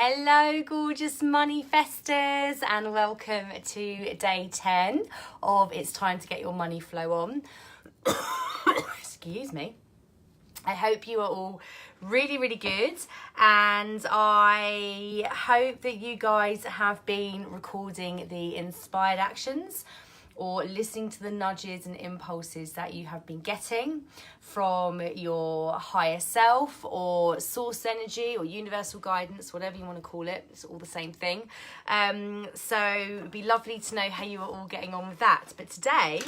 Hello gorgeous money festers, and welcome to day 10 of It's Time to Get Your Money Flow On. Excuse me. I hope you are all really good, and I hope that you guys have been recording the inspired actions or listening to the nudges and impulses that you have been getting from your higher self or source energy or universal guidance, whatever you want to call it. It's all the same thing. So it'd be lovely to know how you are all getting on with that. But today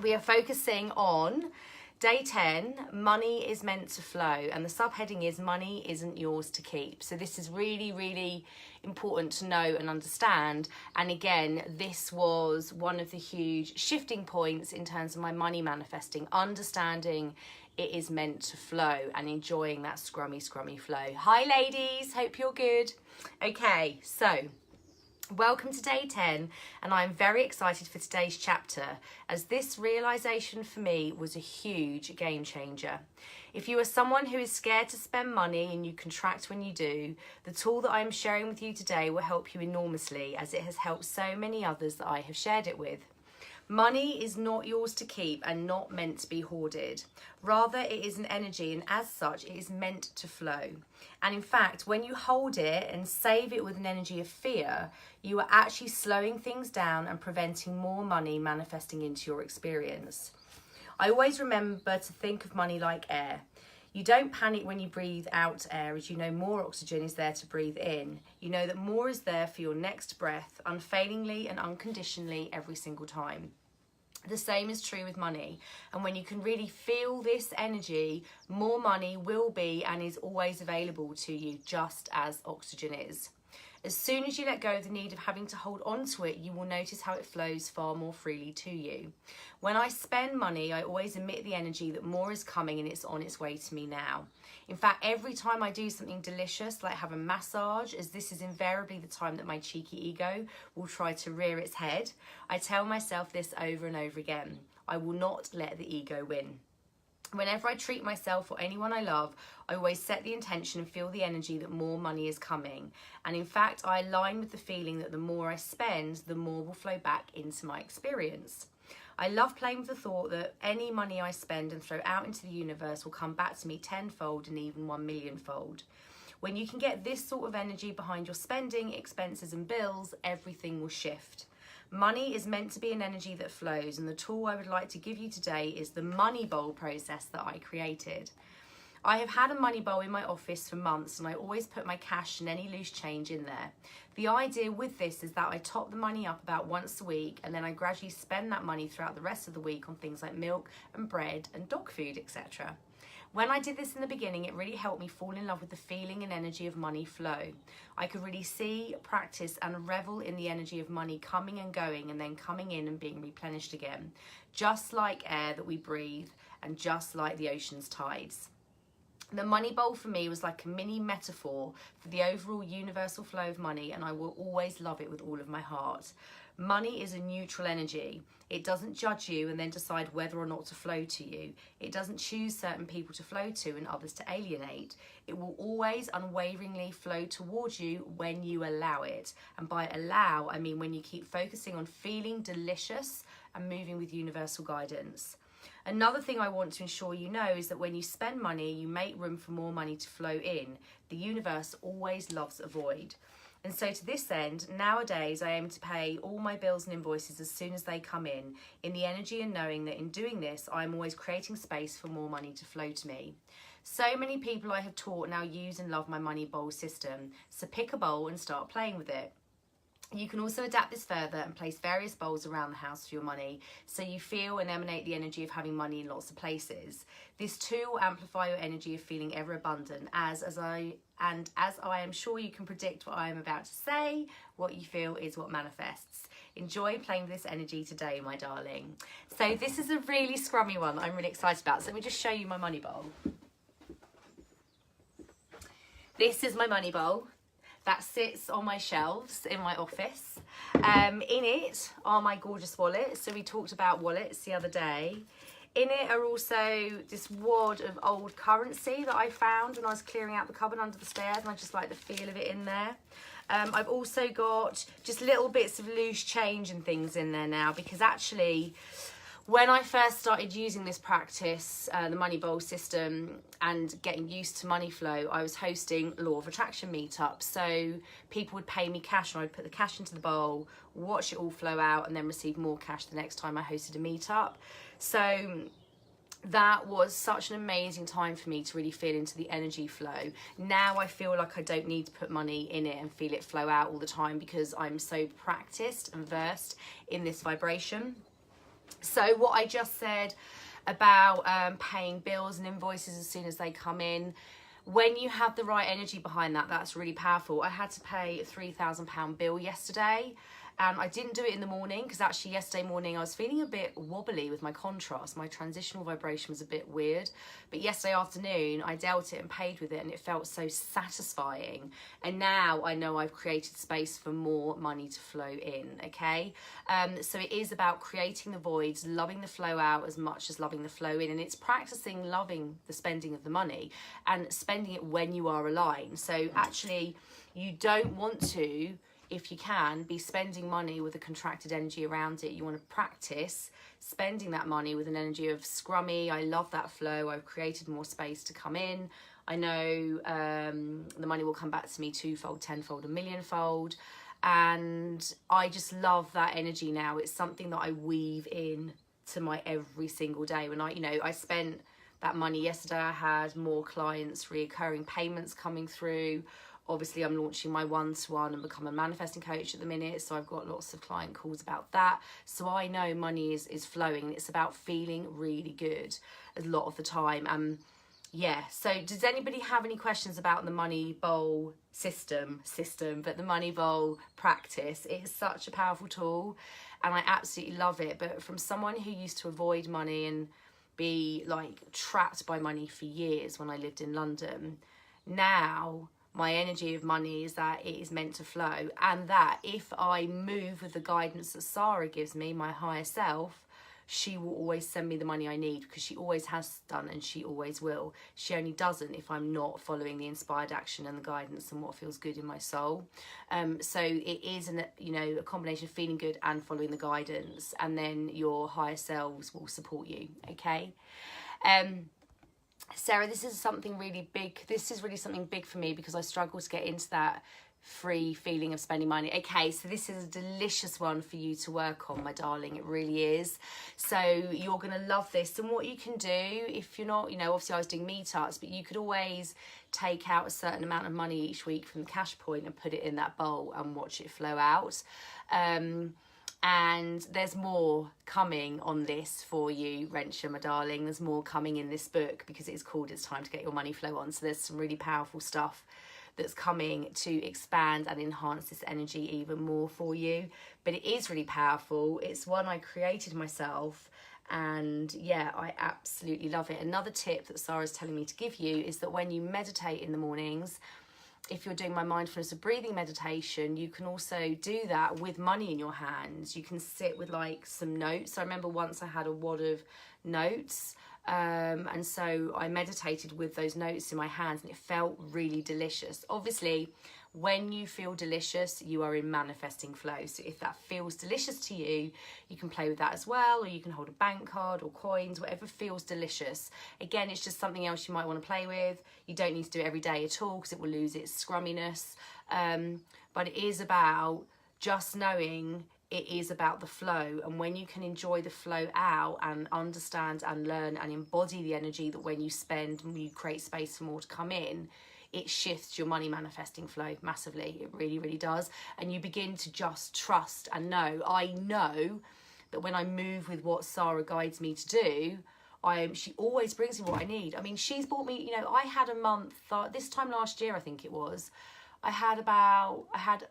we are focusing on Day 10, money is meant to flow, and the subheading is money isn't yours to keep. So this is really important to know and understand. And again, this was one of the huge shifting points in terms of my money manifesting, understanding it is meant to flow and enjoying that scrummy flow. Hi ladies, hope you're good. Okay, so welcome to day 10, and I'm very excited for today's chapter, as this realization for me was a huge game changer. If you are someone who is scared to spend money and you contract when you do, the tool that I'm sharing with you today will help you enormously, as it has helped so many others that I have shared it with. Money is not yours to keep and not meant to be hoarded. Rather, it is an energy, and as such, it is meant to flow. And in fact, when you hold it and save it with an energy of fear, you are actually slowing things down and preventing more money manifesting into your experience. I always remember to think of money like air. You don't panic when you breathe out air, as you know more oxygen is there to breathe in. You know that more is there for your next breath, unfailingly and unconditionally every single time. The same is true with money, and when you can really feel this energy, more money will be and is always available to you, just as oxygen is. As soon as you let go of the need of having to hold on to it, you will notice how it flows far more freely to you. When I spend money, I always emit the energy that more is coming and it's on its way to me now. In fact, every time I do something delicious, like have a massage, as this is invariably the time that my cheeky ego will try to rear its head, I tell myself this over and over again: I will not let the ego win. Whenever I treat myself or anyone I love, I always set the intention and feel the energy that more money is coming. And in fact, I align with the feeling that the more I spend, the more will flow back into my experience. I love playing with the thought that any money I spend and throw out into the universe will come back to me tenfold and even 1,000,000-fold. When you can get this sort of energy behind your spending, expenses and bills, everything will shift. Money is meant to be an energy that flows, and the tool I would like to give you today is the money bowl process that I created. I have had a money bowl in my office for months, and I always put my cash and any loose change in there. The idea with this is that I top the money up about once a week, and then I gradually spend that money throughout the rest of the week on things like milk and bread and dog food, etc. When I did this in the beginning, it really helped me fall in love with the feeling and energy of money flow. I could really see, practice and revel in the energy of money coming and going, and then coming in and being replenished again, just like air that we breathe and just like the ocean's tides. The money bowl for me was like a mini metaphor for the overall universal flow of money, and I will always love it with all of my heart. Money is a neutral energy. It doesn't judge you and then decide whether or not to flow to you. It doesn't choose certain people to flow to and others to alienate. It will always unwaveringly flow towards you when you allow it. And by allow, I mean when you keep focusing on feeling delicious and moving with universal guidance. Another thing I want to ensure you know is that when you spend money, you make room for more money to flow in. The universe always loves a void. And so to this end, nowadays I aim to pay all my bills and invoices as soon as they come in the energy and knowing that in doing this, I'm always creating space for more money to flow to me. So many people I have taught now use and love my money bowl system. So pick a bowl and start playing with it. You can also adapt this further and place various bowls around the house for your money, so you feel and emanate the energy of having money in lots of places. This too will amplify your energy of feeling ever abundant, as I am sure you can predict what I am about to say, what you feel is what manifests. Enjoy playing with this energy today, my darling. So this is a really scrummy one that I'm really excited about. So let me just show you my money bowl. This is my money bowl that sits on my shelves in my office. In it are my gorgeous wallets. So we talked about wallets the other day. In it are also this wad of old currency that I found when I was clearing out the cupboard under the stairs, and I just like the feel of it in there. I've also got just little bits of loose change and things in there now, because actually when I first started using this practice, the Money Bowl system, and getting used to money flow, I was hosting Law of Attraction meetups. So people would pay me cash, and I'd put the cash into the bowl, watch it all flow out, and then receive more cash the next time I hosted a meetup. So that was such an amazing time for me to really feel into the energy flow. Now I feel like I don't need to put money in it and feel it flow out all the time, because I'm so practiced and versed in this vibration. So what I just said about paying bills and invoices as soon as they come in, when you have the right energy behind that, that's really powerful. I had to pay a £3,000 bill yesterday, and I didn't do it in the morning because actually yesterday morning I was feeling a bit wobbly with my contrast. My transitional vibration was a bit weird. But yesterday afternoon I dealt it and paid with it, and it felt so satisfying. And now I know I've created space for more money to flow in, okay? So it is about creating the voids, loving the flow out as much as loving the flow in. And it's practicing loving the spending of the money and spending it when you are aligned. So actually you don't want to, if you can, be spending money with a contracted energy around it. You want to practice spending that money with an energy of scrummy. I love that flow. I've created more space to come in. I know the money will come back to me twofold, tenfold, a millionfold. And I just love that energy now. It's something that I weave in to my every single day. When I spent that money yesterday, I had more clients, reoccurring payments coming through. Obviously, I'm launching my one-to-one and become a manifesting coach at the minute. So I've got lots of client calls about that. So I know money is flowing. It's about feeling really good a lot of the time. Yeah, so does anybody have any questions about the Money Bowl system, but the Money Bowl practice? It is such a powerful tool and I absolutely love it. But from someone who used to avoid money and be like trapped by money for years when I lived in London, now my energy of money is that it is meant to flow, and that if I move with the guidance that Sarah gives me, my higher self, she will always send me the money I need, because she always has done and she always will. She only doesn't if I'm not following the inspired action and the guidance and what feels good in my soul. So it is a combination of feeling good and following the guidance, and then your higher selves will support you, okay? Sarah, this is something really big. This is really something big for me because I struggle to get into that free feeling of spending money. Okay, so this is a delicious one for you to work on, my darling. It really is. So you're going to love this. And what you can do, if you're not, obviously I was doing meetups, but you could always take out a certain amount of money each week from the cash point and put it in that bowl and watch it flow out. And there's more coming on this for you, Rensha, my darling. There's more coming in this book because it's called It's Time to Get Your Money Flow On. So there's some really powerful stuff that's coming to expand and enhance this energy even more for you. But it is really powerful. It's one I created myself. And yeah, I absolutely love it. Another tip that Sarah's telling me to give you is that when you meditate in the mornings, if you're doing my mindfulness of breathing meditation, you can also do that with money in your hands. You can sit with like some notes. I remember once I had a wad of notes, and so I meditated with those notes in my hands, and it felt really delicious. Obviously, when you feel delicious, you are in manifesting flow. So if that feels delicious to you, you can play with that as well, or you can hold a bank card or coins, whatever feels delicious. Again, it's just something else you might want to play with. You don't need to do it every day at all because it will lose its scrumminess. But it is about just knowing it is about the flow, and when you can enjoy the flow out and understand and learn and embody the energy that when you spend and you create space for more to come in, it shifts your money manifesting flow massively. It really, really does. And you begin to just trust and know. I know that when I move with what Sarah guides me to do, she always brings me what I need. I mean, she's bought me, I had a month, this time last year, I think it was, I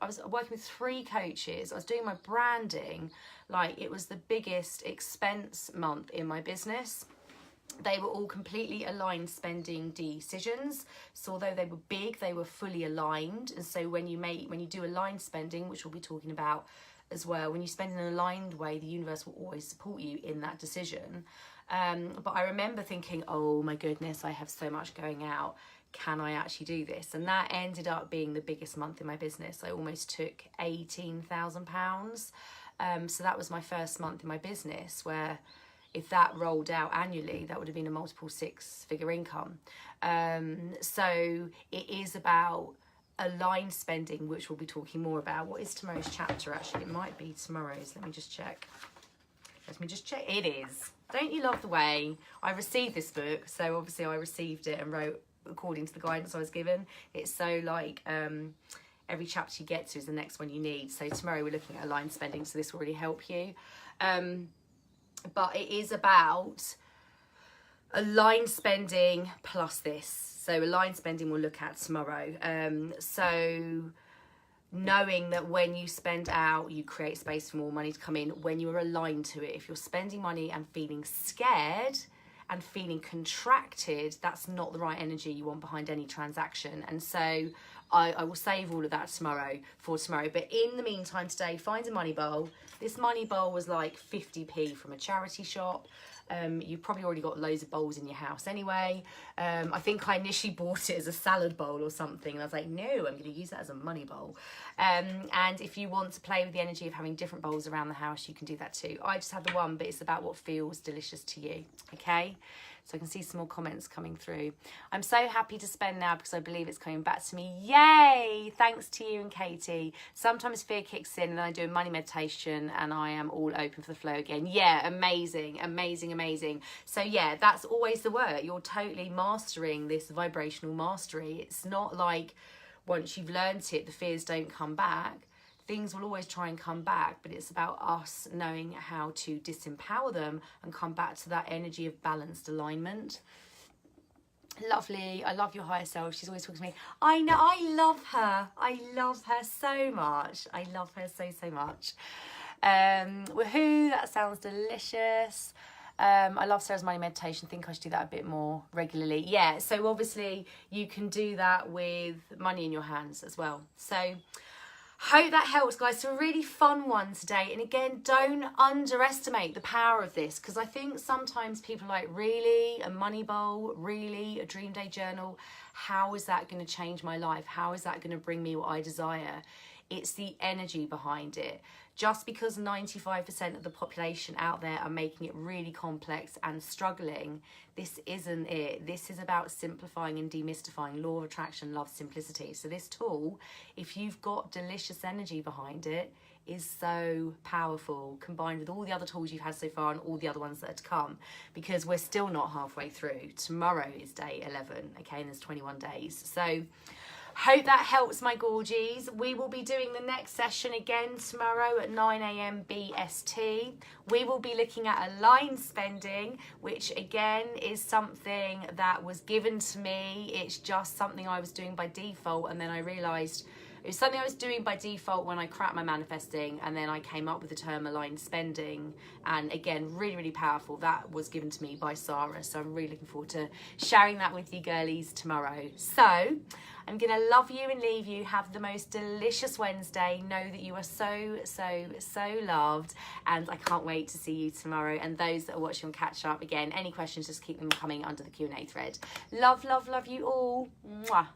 was working with 3 coaches. I was doing my branding. Like, it was the biggest expense month in my business. They were all completely aligned spending decisions. So although they were big, they were fully aligned. And so when you do aligned spending, which we'll be talking about as well, when you spend in an aligned way, the universe will always support you in that decision. But I remember thinking, oh my goodness, I have so much going out. Can I actually do this? And that ended up being the biggest month in my business. I almost took £18,000. So that was my first month in my business, where if that rolled out annually, that would have been a multiple six-figure income. So it is about aligned spending, which we'll be talking more about. What is tomorrow's chapter, actually? It might be tomorrow's. Let me just check. It is. Don't you love the way I received this book? So obviously I received it and wrote according to the guidance I was given. It's so like every chapter you get to is the next one you need. So tomorrow we're looking at aligned spending, so this will really help you. But it is about aligned spending plus this. So aligned spending we'll look at tomorrow. So knowing that when you spend out, you create space for more money to come in when you're aligned to it. If you're spending money and feeling scared and feeling contracted, that's not the right energy you want behind any transaction. And so I will save all of that for tomorrow. But in the meantime today, find a money bowl. This money bowl was like 50p from a charity shop. You've probably already got loads of bowls in your house anyway. I think I initially bought it as a salad bowl or something, and I was like, no, I'm going to use that as a money bowl. And if you want to play with the energy of having different bowls around the house, you can do that too. I just have the one, but it's about what feels delicious to you, okay? So I can see some more comments coming through. I'm so happy to spend now because I believe it's coming back to me. Yay! Thanks to you and Katie. Sometimes fear kicks in and I do a money meditation and I am all open for the flow again. Yeah, amazing, amazing, amazing. So yeah, that's always the work. You're totally mastering this vibrational mastery. It's not like once you've learnt it, the fears don't come back. Things will always try and come back, but it's about us knowing how to disempower them and come back to that energy of balanced alignment. Lovely. I love your higher self. She's always talking to me. I know. I love her. I love her so much. I love her so, so much. Woohoo. That sounds delicious. I love Sarah's money meditation. I think I should do that a bit more regularly. Yeah. So obviously you can do that with money in your hands as well. So hope that helps, guys. It's a really fun one today. And again, don't underestimate the power of this, because I think sometimes people are like, really? A money bowl? Really? A dream day journal? How is that going to change my life? How is that going to bring me what I desire? It's the energy behind it. Just because 95% of the population out there are making it really complex and struggling, this isn't it. This is about simplifying and demystifying. Law of attraction loves simplicity. So this tool, if you've got delicious energy behind it, is so powerful, combined with all the other tools you've had so far and all the other ones that are to come, because we're still not halfway through. Tomorrow is day 11, okay, and there's 21 days. So hope that helps, my gorgies. We will be doing the next session again tomorrow at 9 a.m. BST. We will be looking at aligned spending, which again is something that was given to me. It's just something I was doing by default, and then I realised it was something I was doing by default when I cracked my manifesting, and then I came up with the term aligned spending. And again, really, really powerful. That was given to me by Sarah. So I'm really looking forward to sharing that with you girlies tomorrow. So I'm going to love you and leave you. Have the most delicious Wednesday. Know that you are so, so, so loved. And I can't wait to see you tomorrow. And those that are watching on Catch Up, again, any questions, just keep them coming under the Q&A thread. Love, love, love you all. Mwah.